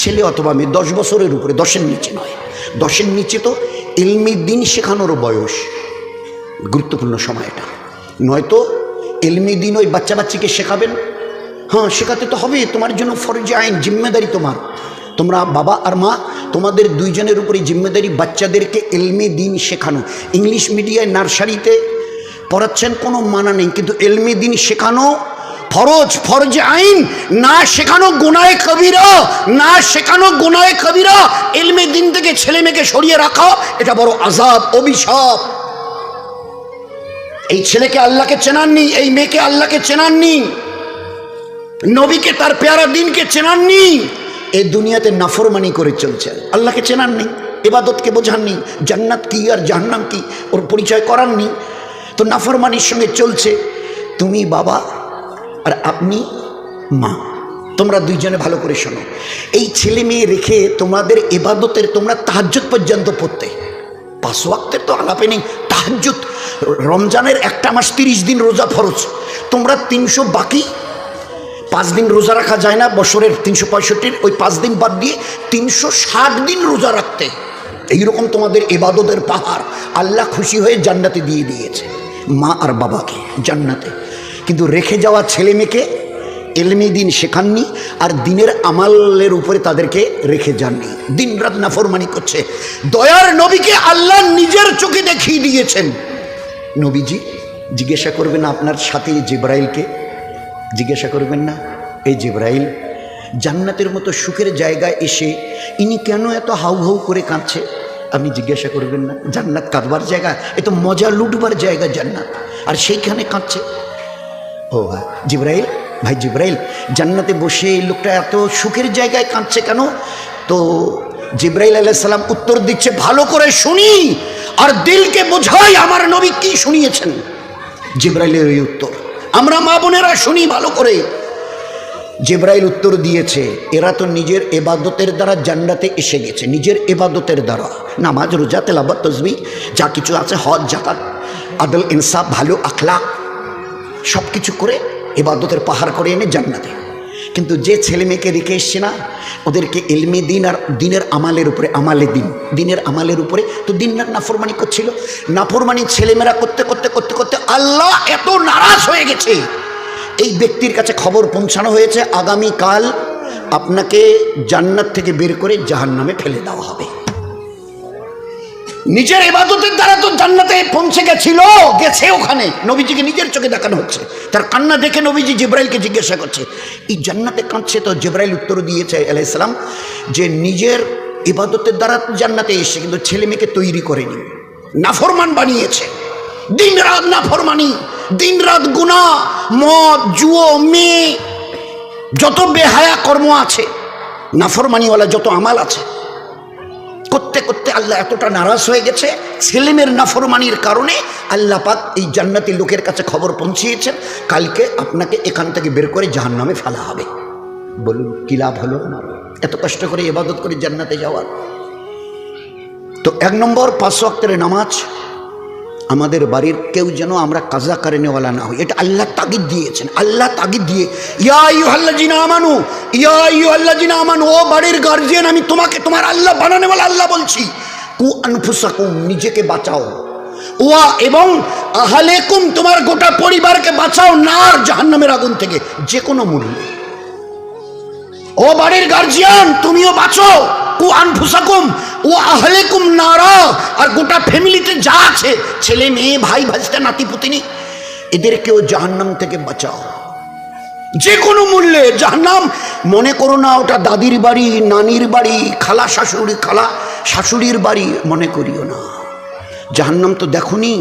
ছেলে অথবা মেয়ে 10 বছরের উপরে, 10-এর নিচে নয়। 10-এর নিচে তো ইলমি দিন শেখানোর বয়স, গুরুত্বপূর্ণ সময় এটা। নয়তো ইলমি দিন ওই বাচ্চাকে শেখাবেন, হ্যাঁ শেখাতে তো হবে, তোমার জন্য ফরজে আইন, জিম্মেদারি তোমার। তোমরা বাবা আর মা, তোমাদের দুইজনের উপরে জিম্মেদারি বাচ্চাদেরকে এলমে দিন শেখানো। ইংলিশ মিডিয়ায় নার্সারিতে পড়াচ্ছেন, কোনো মানা নেই, কিন্তু এলমে দিন শেখানো ফরজ, ফরজে আইন। না শেখানো গুনাহে কবিরা, না শেখানো গুনাহে কবিরা। এলমে দিন থেকে ছেলে মেয়েকে সরিয়ে রাখা এটা বড় আযাব, অভিশাপ। এই ছেলেকে আল্লাহকে চেনাননি, এই মেয়েকে আল্লাহকে চেনাননি, নবীকে তার পেয়ারা দিনকে চেনাননি, এই দুনিয়াতে নাফরমানি করে চলছে, আল্লাহকে চেনাননি, ইবাদতকে বোঝাননি, জান্নাত কি আর জাহান্নাম কি ওর পরিচয় করাননি, তো নাফরমানির সঙ্গে চলছে। তুমি বাবা আর আপনি মা, তোমরা দুইজনে ভালো করে শোনো। এই ছেলে মেয়ে রেখে তোমাদের ইবাদতের, তোমরা তাহাজ্জুদ পর্যন্ত পড়তে, 5 ওয়াক্তের তো আলাপে নেই, তাহাজ্জুদ। রমজানের একটা মাস 30 দিন রোজা ফরজ, তোমরা 300 বাকি 5 দিন রোজা রাখা যায় না বছরের 365, ওই 5 দিন বাদ দিয়ে 360 দিন রোজা রাখতে। এইরকম তোমাদের ইবাদতের পাহাড় আল্লাহ খুশি হয়ে জান্নাতে দিয়ে দিয়েছে, মা আর বাবাকে জান্নাতে। কিন্তু রেখে যাওয়া ছেলে মেয়েকে এলমি দিন শেখাননি, আর দিনের আমালের উপরে তাদেরকে রেখে যাননি, দিন রাত নাফরমানি করছে। দয়ার নবীকে আল্লাহ নিজের চোখে দেখিয়ে দিয়েছেন। নবীজি জিজ্ঞাসা করবেন আপনার সাথে জিবরাইলকে, জিজ্ঞাসা করবেন না, এই জিবরাইল জান্নাতের মতো সুখের জায়গায় এসে ইনি কেন এত হাউ হাউ করে কাঁদছে? আপনি জিজ্ঞাসা করবেন না? জান্নাত কাঁদবার জায়গা, এ তো মজা লুটবার জায়গা জান্নাত, আর সেইখানে কাঁদছে। ও জিবরাইল, ভাই জিবরাইল, জান্নাতে বসে এই লোকটা এত সুখের জায়গায় কাঁদছে কেন? তো জিবরাইল আলাইহিস সালাম উত্তর দিচ্ছে, ভালো করে শুনি আর দিলকে বোঝাই আমার নবী কি শুনিয়েছেন। জিবরাইলের ওই উত্তর আমরা মা বোনেরা শুনি ভালো করে। জিবরাইল উত্তর দিয়েছে, এরা তো নিজের ইবাদতের দ্বারা জান্নাতে এসে গেছে, নিজের ইবাদতের দ্বারা, নামাজ রোজা তেলাওয়াত তাসবিহ যা কিছু আছে, হজ যাকাত আদল ইনসাফ ভালো আখলাক সব কিছু করে ইবাদতের পাহাড় করে এনে জান্নাতে। কিন্তু যে ছেলে মেয়েকে রেখে এসছে না, ওদেরকে ইলমে দিন আর দিনের আমালের উপরে, আমালে দিন, দিনের আমালের উপরে, তো দিন রাত নাফরমানি করছিল। নাফরমানি ছেলেমেয়েরা করতে করতে করতে করতে আল্লাহ এত নারাজ হয়ে গেছে, এই ব্যক্তির কাছে খবর পৌঁছানো হয়েছে আগামীকাল আপনাকে জান্নাত থেকে বের করে জাহান্নামে ফেলে দেওয়া হবে। নিজের ইবাদতের দ্বারা তো জান্নাতে পৌঁছে গেছিল, গেছে ওখানে, নবীজিকে নিজের চোখে দেখানো হচ্ছে। তার কান্না দেখে নবীজি জিবরাইলকে জিজ্ঞাসা করছে, এই জান্নাতে কাঁদছে? তো জিবরাইল উত্তর দিয়েছে আলাইহিস সালাম যে নিজের ইবাদতের দ্বারা জান্নাতে এসে, কিন্তু ছেলে মেয়েকে তৈরি করেনি, নাফরমান বানিয়েছে। দিন রাত নাফরমানি, দিন রাত গুনাহ, মদ জুয়ো মেয়ে, যত বেহায়া কর্ম আছে, নাফরমানিওয়ালা যত আমাল আছে, করতে করতে আল্লাহ এতটা নারাজ হয়ে গেছে। ছেলেমেয়ের নাফরমানির কারণে আল্লাহ পাক এই জান্নাতি লোকের কাছে খবর পৌঁছিয়েছেন, কালকে আপনাকে এখান থেকে বের করে জাহান্নামে ফেলা হবে। বলুন কি লাভ হলো না? এত কষ্ট করে ইবাদত করে জান্নাতে যাওয়ার। তো 1 নম্বর 5 ওয়াক্তের নামাজ আমাদের বাড়ির কেউ যেন আমরা কাজা কারেনেওয়ালা না হই, এটা আল্লাহ তাগিদ দিয়েছেন। আল্লাহ তাগিদ দিয়ে, ইয়া আইয়ুহাল্লাযিনা আমানু, ইয়া আইয়ুহাল্লাযিনা আমানু, ও বাড়ির গার্জিয়ান, আমি তোমাকে তোমার আল্লাহ বানানেওয়ালা আল্লাহ বলছি, কু আনফুসাকুম, নিজেকে বাঁচাও, ওয়া এবং আহলেকুম, তোমার গোটা পরিবারকে বাঁচাও নার, জাহান্নামের আগুন থেকে যে কোনো মূল্যে। ও বাড়ির গার্জিয়ান, তুমিও বাঁচো, কু আনফুসাকুম ও আহলেকুম নারা, আর গোটা ফ্যামিলিতে যা আছে, ছেলে মেয়ে ভাই ভাজতে নাতি পুতিনি, এদেরকেও জাহান্নাম থেকে বাঁচাও যে কোনো মূল্যে। জাহান্নাম মনে করো না ওটা দাদির বাড়ি, নানির বাড়ি, খালা শাশুড়ির বাড়ি মনে করিও না। জাহান্নাম তো দেখুনি,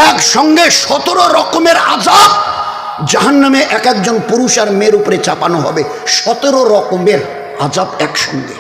একসঙ্গে 17 রকমের আযাব জাহান্নামে এক একজন পুরুষ আর মেয়ের উপরে চাপানো হবে, 17 রকমের আযাব একসঙ্গে।